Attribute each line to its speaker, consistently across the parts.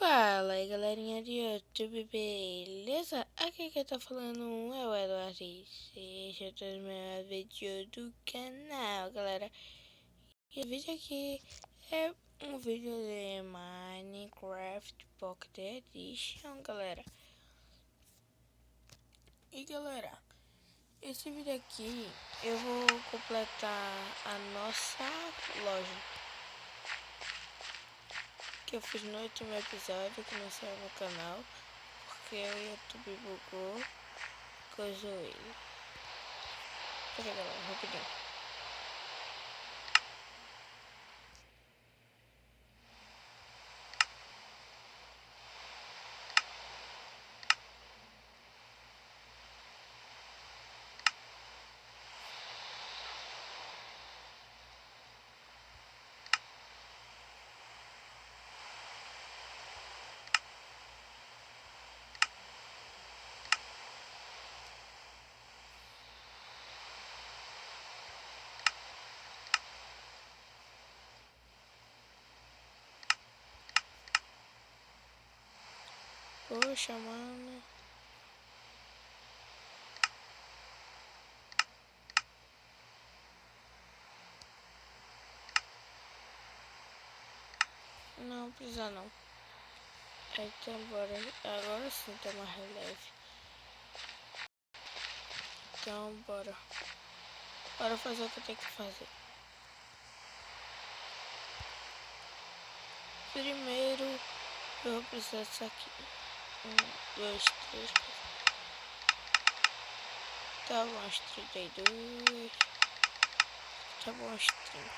Speaker 1: Fala aí, galerinha de YouTube, beleza? Aqui quem tá falando é o Eduardo. Seja todos meus vídeos do canal, galera. E o vídeo aqui é um vídeo de Minecraft Pocket Edition, galera. E galera, esse vídeo aqui eu vou completar a nossa loja que eu fiz no último episódio que não saiu no canal, porque o YouTube bugou, coisou ele. Peraí, galera, rapidinho. Poxa, mano. Não precisa não. Então bora. Agora sim tá mais leve. Então bora. Bora fazer o que eu tenho que fazer. Primeiro eu vou precisar disso aqui. 1, 2, 3. Tá bom, as 32. Tá bom, as 30.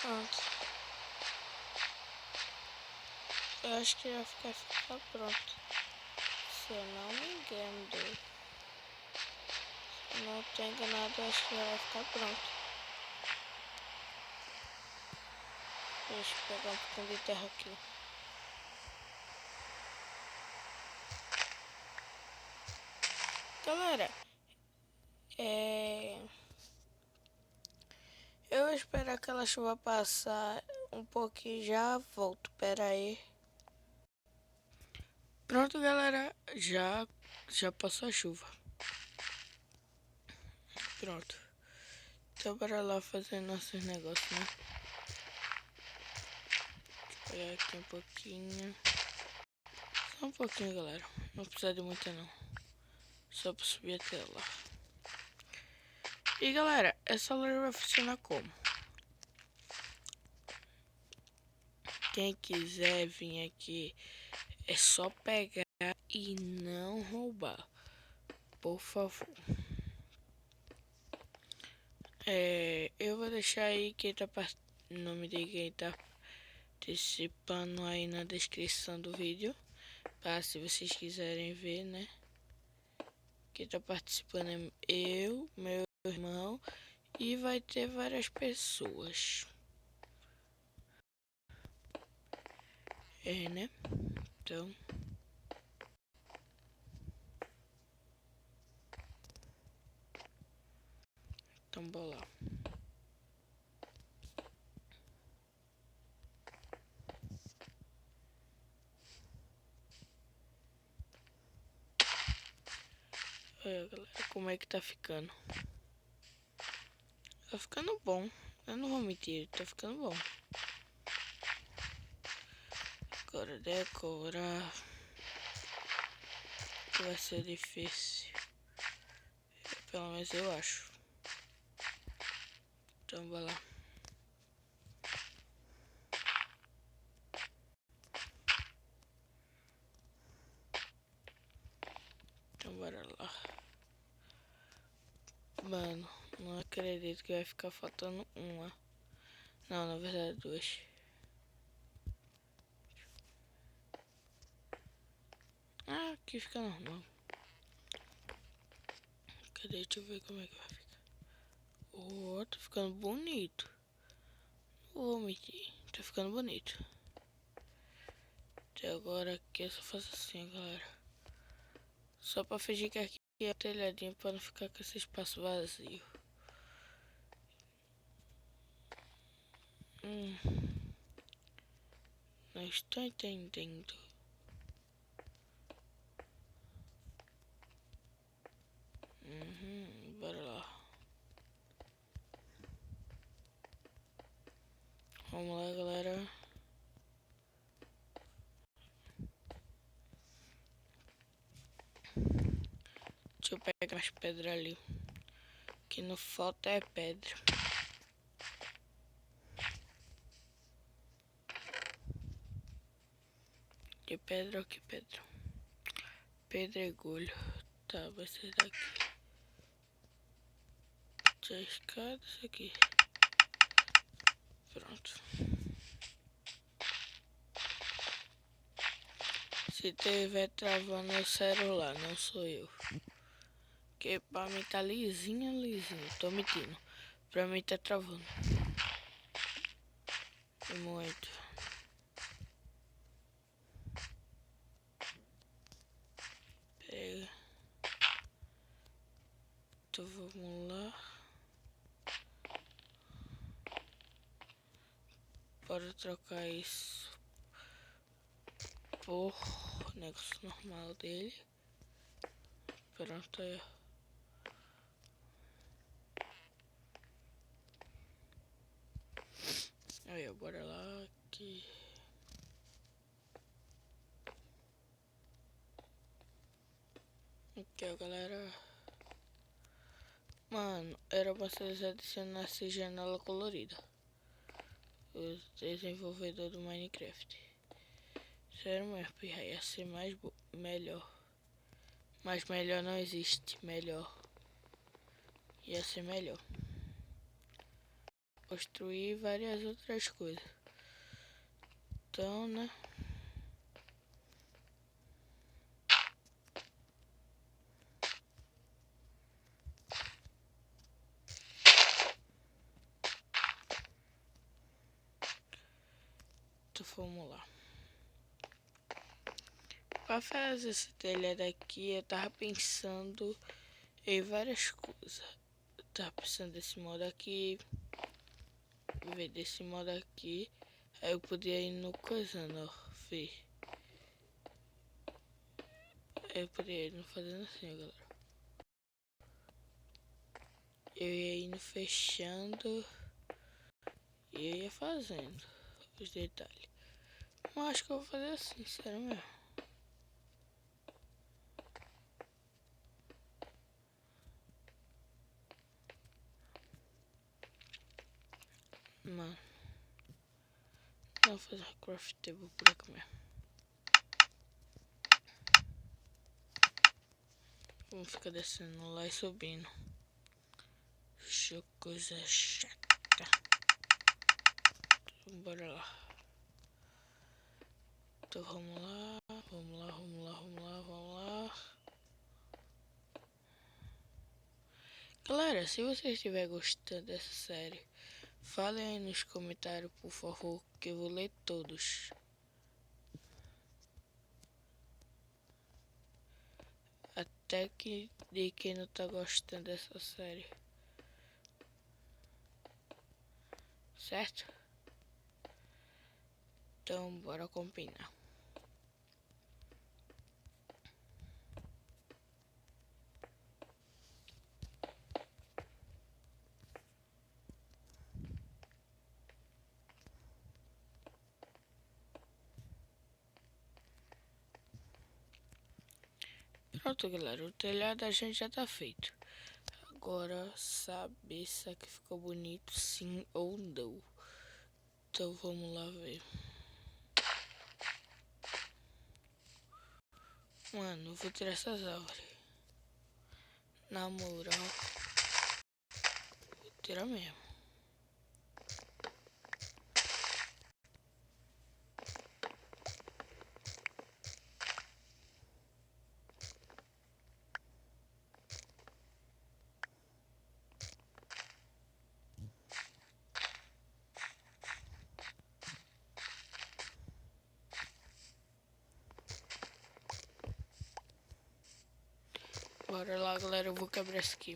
Speaker 1: Pronto. Eu acho que já ficar pronto. Se eu não me engano. Se eu não tô enganado, eu acho que já vai ficar pronto. Deixa eu pegar um pouquinho de terra aqui. Galera, eu vou esperar aquela chuva passar um pouquinho e já volto. Pera aí. Pronto, galera. Já passou a chuva. Pronto. Então bora lá fazer nossos negócios, né? Deixa eu pegar aqui um pouquinho. Só um pouquinho, galera. Não precisa de muita não. Só pra subir até lá. E galera, essa loja vai funcionar como? Quem quiser vir aqui é só pegar e não roubar, por favor. Eu vou deixar aí o nome de quem tá participando aí na descrição do vídeo, para se vocês quiserem ver, né? Quem tá participando é eu, meu irmão, e vai ter várias pessoas. Né? Então bora lá. Olha, galera, como é que tá ficando. Tá ficando bom. Eu não vou mentir, tá ficando bom. Agora decorar vai ser difícil. Pelo menos eu acho. Então vai lá. Então bora lá. Mano, não acredito que vai ficar faltando uma. Não, na verdade 2. Ah, aqui fica normal. Cadê? Deixa eu ver como é que vai ficar. Oh, tá ficando bonito. Não vou mentir, tá ficando bonito. Até agora aqui eu só faço assim, galera. Só pra fingir que aqui é telhadinho, pra não ficar com esse espaço vazio. Não estou entendendo. Bora lá. Vamos lá, galera. Deixa eu pegar as pedras ali. O que não falta é pedra. Que pedra, que pedra. Pedregulho. Tá, vai ser daqui. Essa escada, isso aqui. Pronto. Se tiver travando o celular, não sou eu. Porque pra mim tá lisinho. Tô mentindo. Pra mim tá travando. Muito. Pega. Então vamos lá. Bora trocar isso por negócio normal dele. Pronto, aí. Aí, bora lá aqui. Aqui, ó, galera. Mano, era pra vocês adicionassem janela colorida. Os desenvolvedores do Minecraft. Sério mesmo, ia ser melhor. Mas melhor não existe. Melhor. Ia ser melhor. Construir várias outras coisas. Então, né? Então vamos lá. Pra fazer esse telhado aqui, eu tava pensando em várias coisas. Eu tava pensando desse modo aqui. Ver desse modo aqui. Aí eu podia ir no coisando, ó. Ver. Aí eu podia ir fazendo assim, ó, galera. Eu ia indo fechando. E eu ia fazendo os detalhes. Mas acho que eu vou fazer assim, sério mesmo. Mano. Não, vou fazer craft table por aqui mesmo. Vamos ficar descendo lá e subindo. Coisa chata. Então, bora lá. Então vamos lá. Galera, se você estiver gostando dessa série, falem aí nos comentários, por favor, que eu vou ler todos. Até que de quem não tá gostando dessa série. Certo? Então bora combinar. Pronto, galera, o telhado da gente já tá feito. Agora saber se aqui ficou bonito, sim ou não. Então vamos lá ver. Mano, eu vou tirar essas árvores. Na moral, vou tirar mesmo. Bora lá, galera, eu vou quebrar isso aqui.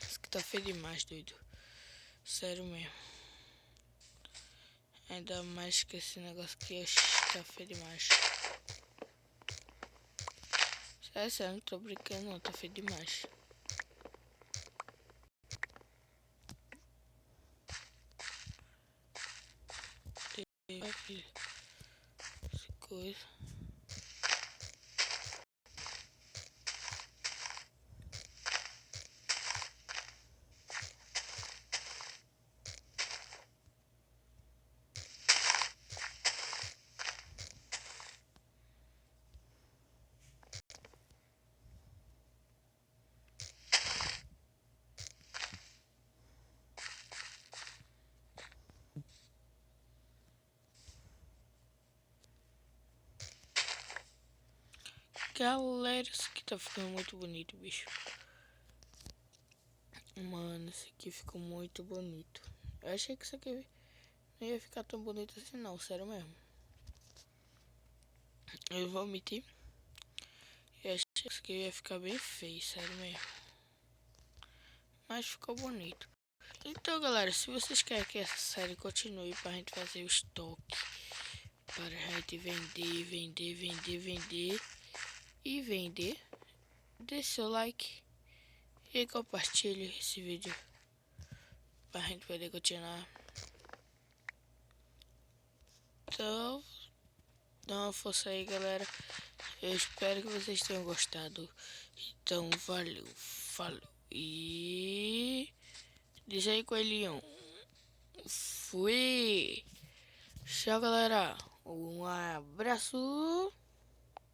Speaker 1: Isso aqui tá feio demais, doido. Sério mesmo. Ainda mais que esse negócio aqui tá feio demais. É sério, não tô brincando não, tá feio demais. Aqui, essa coisa. Galera, isso aqui tá ficando muito bonito, bicho. Mano, isso aqui ficou muito bonito. Eu achei que isso aqui não ia ficar tão bonito assim não, sério mesmo. Eu vou omitir. Eu achei que isso aqui ia ficar bem feio, sério mesmo. Mas ficou bonito. Então, galera, se vocês querem que essa série continue pra gente fazer o estoque, para a gente vender e vender, deixe seu like e compartilhe esse vídeo pra gente poder continuar. Então, dá uma força aí, galera. Eu espero que vocês tenham gostado. Então, valeu, falou e... Diz aí, coelhinho. Fui. Tchau, galera. Um abraço.